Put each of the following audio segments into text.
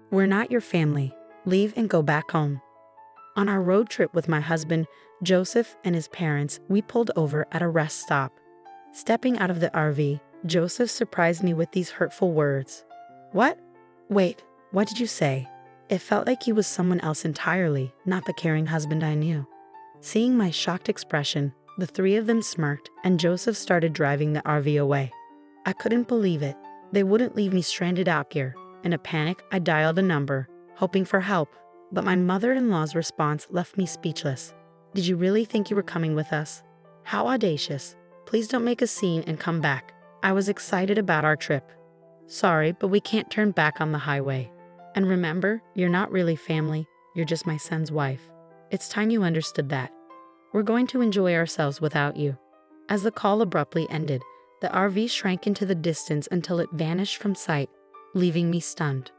We're not your family. Leave and go back home. On our road trip with my husband, Joseph, and his parents, we pulled over at a rest stop. Stepping out of the RV, Joseph surprised me with these hurtful words. What? Wait, what did you say? It felt like he was someone else entirely, not the caring husband I knew. Seeing my shocked expression, the three of them smirked, and Joseph started driving the RV away. I couldn't believe it. They wouldn't leave me stranded out here. In a panic, I dialed a number, hoping for help, but my mother-in-law's response left me speechless. Did you really think you were coming with us? How audacious. Please don't make a scene and come back. I was excited about our trip. Sorry, but we can't turn back on the highway. And remember, you're not really family, you're just my son's wife. It's time you understood that. We're going to enjoy ourselves without you. As the call abruptly ended, the RV shrank into the distance until it vanished from sight, leaving me stunned.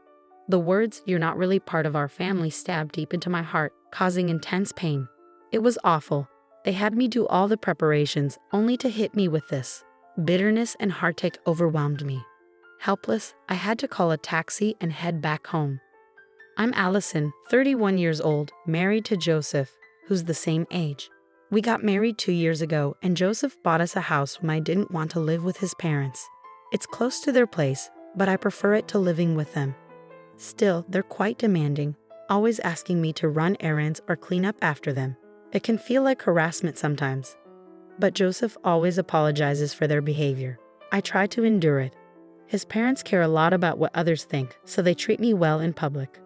The words, "You're not really part of our family," stabbed deep into my heart, causing intense pain. It was awful. They had me do all the preparations, only to hit me with this. Bitterness and heartache overwhelmed me. Helpless, I had to call a taxi and head back home. I'm Allison, 31 years old, married to Joseph, who's the same age. We got married 2 years ago, and Joseph bought us a house when I didn't want to live with his parents. It's close to their place, but I prefer it to living with them. Still, they're quite demanding, always asking me to run errands or clean up after them. It can feel like harassment sometimes. But Joseph always apologizes for their behavior. I try to endure it. His parents care a lot about what others think, so they treat me well in public.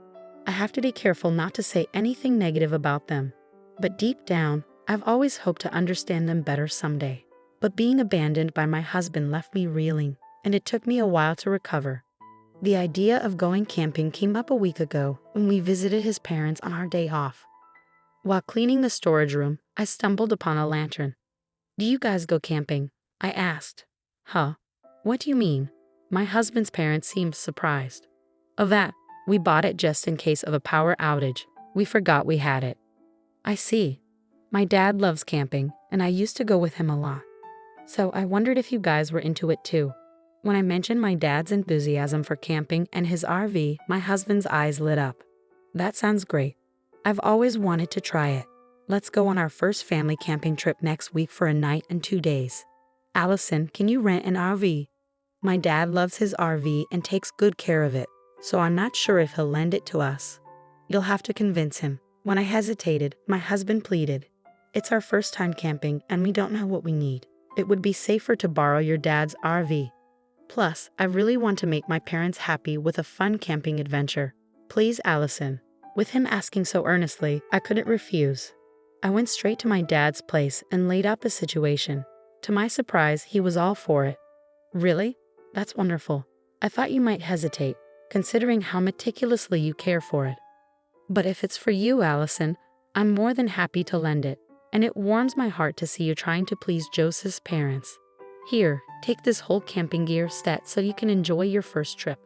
I have to be careful not to say anything negative about them. But deep down, I've always hoped to understand them better someday. But being abandoned by my husband left me reeling, and it took me a while to recover. The idea of going camping came up a week ago when we visited his parents on our day off. While cleaning the storage room, I stumbled upon a lantern. "Do you guys go camping?" I asked. "Huh? What do you mean?" My husband's parents seemed surprised. "Oh, that. We bought it just in case of a power outage. We forgot we had it." "I see. My dad loves camping, and I used to go with him a lot. So I wondered if you guys were into it too." When I mentioned my dad's enthusiasm for camping and his RV, my husband's eyes lit up. "That sounds great. I've always wanted to try it. Let's go on our first family camping trip next week for a night and 2 days. Allison, can you rent an RV? My dad loves his RV and takes good care of it, so I'm not sure if he'll lend it to us." "You'll have to convince him." When I hesitated, my husband pleaded. "It's our first time camping and we don't know what we need. It would be safer to borrow your dad's RV. Plus, I really want to make my parents happy with a fun camping adventure. Please, Allison." With him asking so earnestly, I couldn't refuse. I went straight to my dad's place and laid out the situation. To my surprise, he was all for it. "Really? That's wonderful. I thought you might hesitate, considering how meticulously you care for it. But if it's for you, Allison, I'm more than happy to lend it, and it warms my heart to see you trying to please Joseph's parents. Here, take this whole camping gear set so you can enjoy your first trip.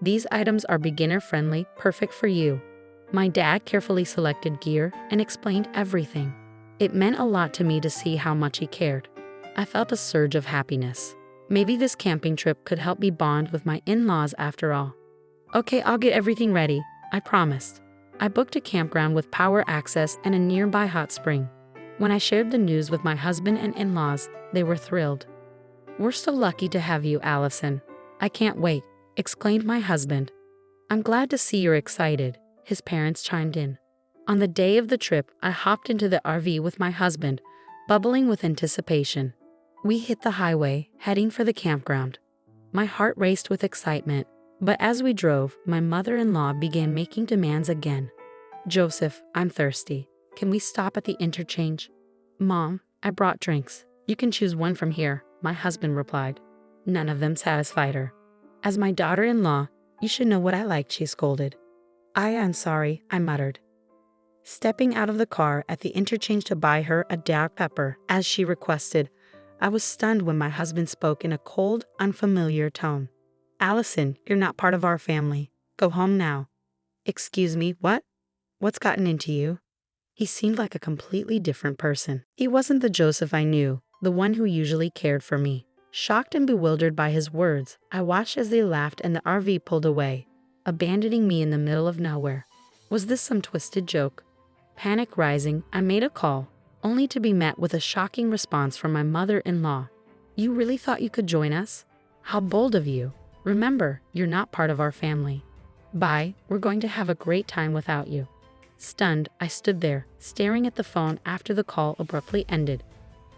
These items are beginner-friendly, perfect for you." My dad carefully selected gear and explained everything. It meant a lot to me to see how much he cared. I felt a surge of happiness. Maybe this camping trip could help me bond with my in-laws after all. "Okay, I'll get everything ready," I promised. I booked a campground with power access and a nearby hot spring. When I shared the news with my husband and in-laws, they were thrilled. "We're so lucky to have you, Allison. I can't wait," exclaimed my husband. "I'm glad to see you're excited," his parents chimed in. On the day of the trip, I hopped into the RV with my husband, bubbling with anticipation. We hit the highway, heading for the campground. My heart raced with excitement, but as we drove, my mother-in-law began making demands again. "Joseph, I'm thirsty. Can we stop at the interchange?" "Mom, I brought drinks. You can choose one from here," my husband replied. None of them satisfied her. "As my daughter-in-law, you should know what I like," she scolded. I'm sorry," I muttered. Stepping out of the car at the interchange to buy her a Diet Pepper, as she requested, I was stunned when my husband spoke in a cold, unfamiliar tone. "Allison, you're not part of our family. Go home now." "Excuse me, what? What's gotten into you?" He seemed like a completely different person. He wasn't the Joseph I knew, the one who usually cared for me. Shocked and bewildered by his words, I watched as they laughed and the RV pulled away. abandoning me in the middle of nowhere. Was this some twisted joke? Panic rising, I made a call, only to be met with a shocking response from my mother-in-law. You really thought you could join us? How bold of you. Remember, you're not part of our family. Bye, we're going to have a great time without you. Stunned, I stood there, staring at the phone after the call abruptly ended.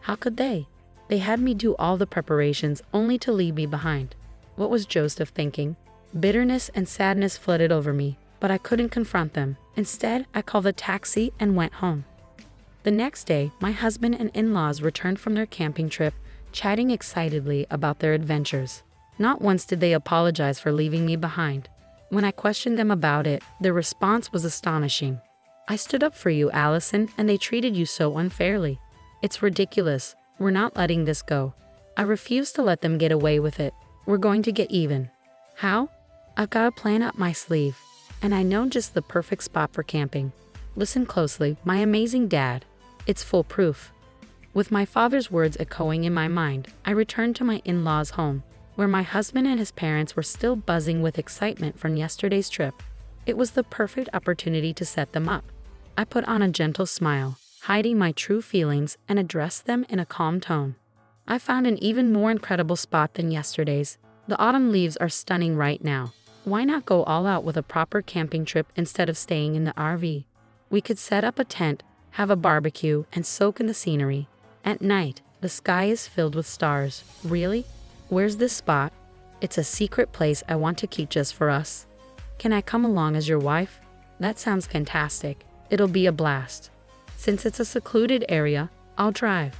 How could they? They had me do all the preparations only to leave me behind. What was Joseph thinking? Bitterness and sadness flooded over me, but I couldn't confront them. Instead, I called a taxi and went home. The next day, my husband and in-laws returned from their camping trip, chatting excitedly about their adventures. Not once did they apologize for leaving me behind. When I questioned them about it, their response was astonishing. I stood up for you, Allison, and they treated you so unfairly. It's ridiculous. We're not letting this go. I refuse to let them get away with it. We're going to get even. How? I've got a plan up my sleeve, and I know just the perfect spot for camping. Listen closely, my amazing dad. It's foolproof. With my father's words echoing in my mind, I returned to my in-laws' home, where my husband and his parents were still buzzing with excitement from yesterday's trip. It was the perfect opportunity to set them up. I put on a gentle smile, hiding my true feelings, and addressed them in a calm tone. I found an even more incredible spot than yesterday's. The autumn leaves are stunning right now. Why not go all out with a proper camping trip instead of staying in the RV? We could set up a tent, have a barbecue, and soak in the scenery. At night, the sky is filled with stars. Really? Where's this spot? It's a secret place I want to keep just for us. Can I come along as your wife? That sounds fantastic. It'll be a blast. Since it's a secluded area, I'll drive.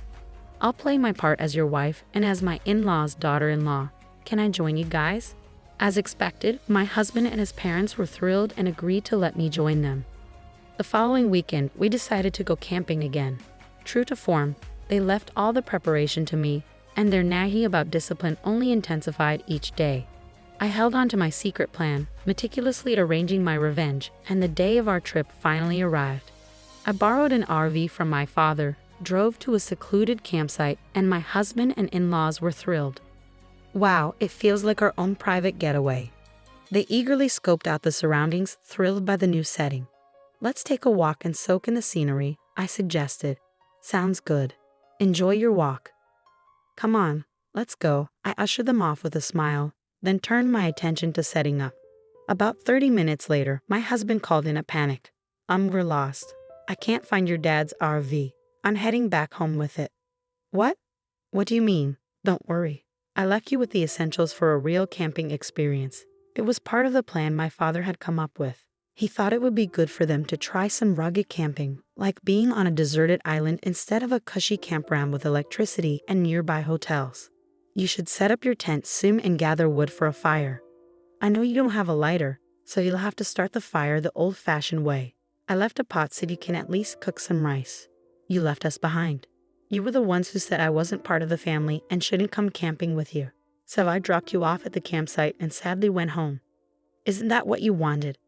I'll play my part as your wife and as my in-law's daughter-in-law. Can I join you guys? As expected, my husband and his parents were thrilled and agreed to let me join them. The following weekend, we decided to go camping again. True to form, they left all the preparation to me, and their nagging about discipline only intensified each day. I held on to my secret plan, meticulously arranging my revenge, and the day of our trip finally arrived. I borrowed an RV from my father, drove to a secluded campsite, and my husband and in-laws were thrilled. Wow, it feels like our own private getaway. They eagerly scoped out the surroundings, thrilled by the new setting. Let's take a walk and soak in the scenery, I suggested. Sounds good. Enjoy your walk. Come on, let's go. I ushered them off with a smile, then turned my attention to setting up. About 30 minutes later, my husband called in a panic. We're lost. I can't find your dad's RV. I'm heading back home with it. What? What do you mean? Don't worry. I left you with the essentials for a real camping experience. It was part of the plan my father had come up with. He thought it would be good for them to try some rugged camping, like being on a deserted island instead of a cushy campground with electricity and nearby hotels. You should set up your tent soon and gather wood for a fire. I know you don't have a lighter, so you'll have to start the fire the old-fashioned way. I left a pot so you can at least cook some rice. You left us behind. You were the ones who said I wasn't part of the family and shouldn't come camping with you. So I dropped you off at the campsite and sadly went home. Isn't that what you wanted?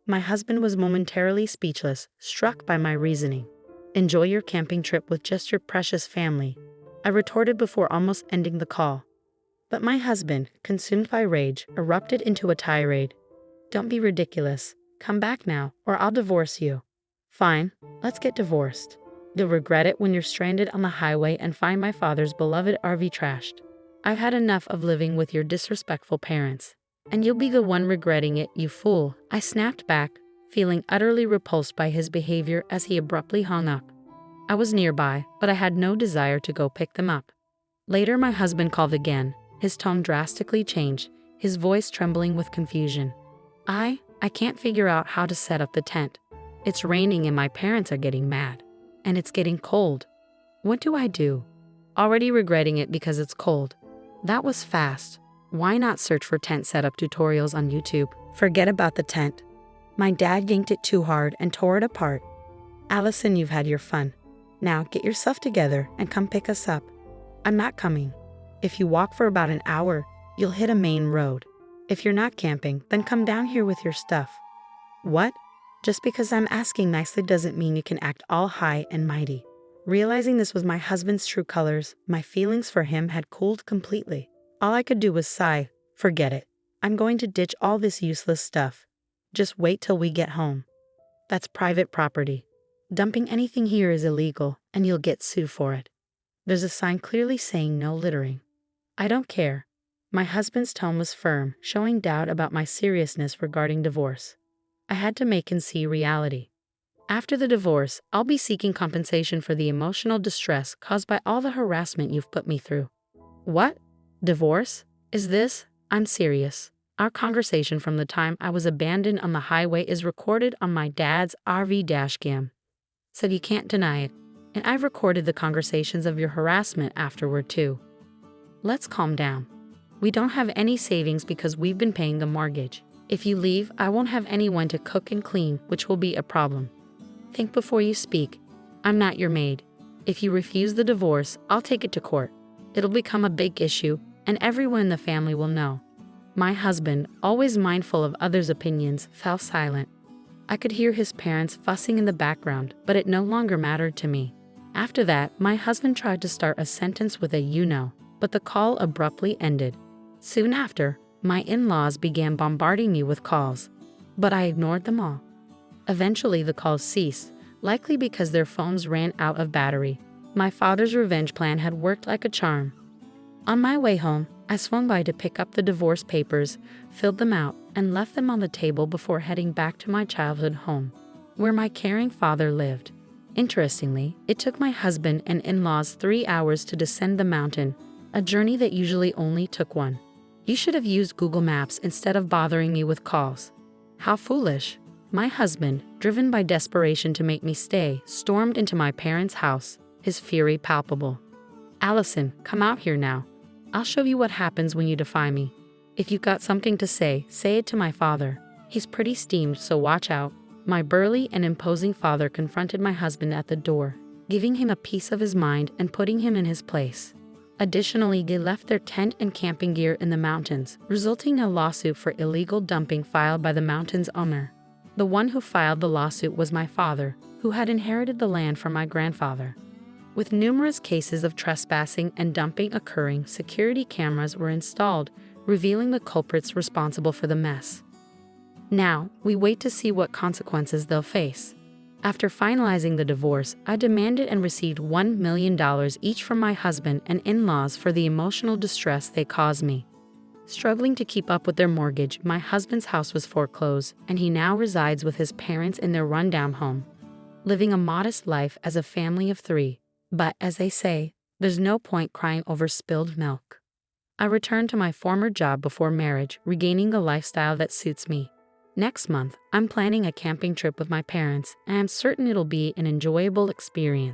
My husband was momentarily speechless, struck by my reasoning. Enjoy your camping trip with just your precious family, I retorted before almost ending the call. But my husband, consumed by rage, erupted into a tirade. Don't be ridiculous. Come back now, or I'll divorce you. Fine, let's get divorced. You'll regret it when you're stranded on the highway and find my father's beloved RV trashed. I've had enough of living with your disrespectful parents. And you'll be the one regretting it, you fool. I snapped back, feeling utterly repulsed by his behavior as he abruptly hung up. I was nearby, but I had no desire to go pick them up. Later, my husband called again. His tone drastically changed, his voice trembling with confusion. I can't figure out how to set up the tent. It's raining and my parents are getting mad. And it's getting cold. What do I do? Already regretting it because it's cold. That was fast. Why not search for tent setup tutorials on YouTube? Forget about the tent. My dad yanked it too hard and tore it apart. Allison, you've had your fun. Now get yourself together and come pick us up. I'm not coming. If you walk for about an hour, you'll hit a main road. If you're not camping, then come down here with your stuff. What? Just because I'm asking nicely doesn't mean you can act all high and mighty. Realizing this was my husband's true colors, my feelings for him had cooled completely. All I could do was sigh. Forget it. I'm going to ditch all this useless stuff. Just wait till we get home. That's private property. Dumping anything here is illegal, and you'll get sued for it. There's a sign clearly saying no littering. I don't care. My husband's tone was firm, showing doubt about my seriousness regarding divorce. I had to make him see reality. After the divorce, I'll be seeking compensation for the emotional distress caused by all the harassment you've put me through. What? Divorce? Is this? I'm serious. Our conversation from the time I was abandoned on the highway is recorded on my dad's RV dashcam. So you can't deny it. And I've recorded the conversations of your harassment afterward too. Let's calm down. We don't have any savings because we've been paying the mortgage. If you leave, I won't have anyone to cook and clean, which will be a problem. Think before you speak. I'm not your maid. If you refuse the divorce, I'll take it to court. It'll become a big issue, and everyone in the family will know. My husband, always mindful of others' opinions, fell silent. I could hear his parents fussing in the background, but it no longer mattered to me. After that, my husband tried to start a sentence with a "you know," but the call abruptly ended. Soon after, my in-laws began bombarding me with calls, but I ignored them all. Eventually, the calls ceased, likely because their phones ran out of battery. My father's revenge plan had worked like a charm. On my way home, I swung by to pick up the divorce papers, filled them out, and left them on the table before heading back to my childhood home, where my caring father lived. Interestingly, it took my husband and in-laws 3 hours to descend the mountain, a journey that usually only took one. You should have used Google Maps instead of bothering me with calls. How foolish. My husband, driven by desperation to make me stay, stormed into my parents' house, his fury palpable. Allison, come out here now. I'll show you what happens when you defy me. If you've got something to say it to my father. He's pretty steamed, so watch out. My burly and imposing father confronted my husband at the door, giving him a piece of his mind and putting him in his place. Additionally, they left their tent and camping gear in the mountains, resulting in a lawsuit for illegal dumping filed by the mountain's owner. The one who filed the lawsuit was my father, who had inherited the land from my grandfather. With numerous cases of trespassing and dumping occurring, security cameras were installed, revealing the culprits responsible for the mess. Now, we wait to see what consequences they'll face. After finalizing the divorce, I demanded and received $1 million each from my husband and in-laws for the emotional distress they caused me. Struggling to keep up with their mortgage, my husband's house was foreclosed, and he now resides with his parents in their rundown home, living a modest life as a family of 3. But, as they say, there's no point crying over spilled milk. I returned to my former job before marriage, regaining the lifestyle that suits me. Next month, I'm planning a camping trip with my parents, and I'm certain it'll be an enjoyable experience.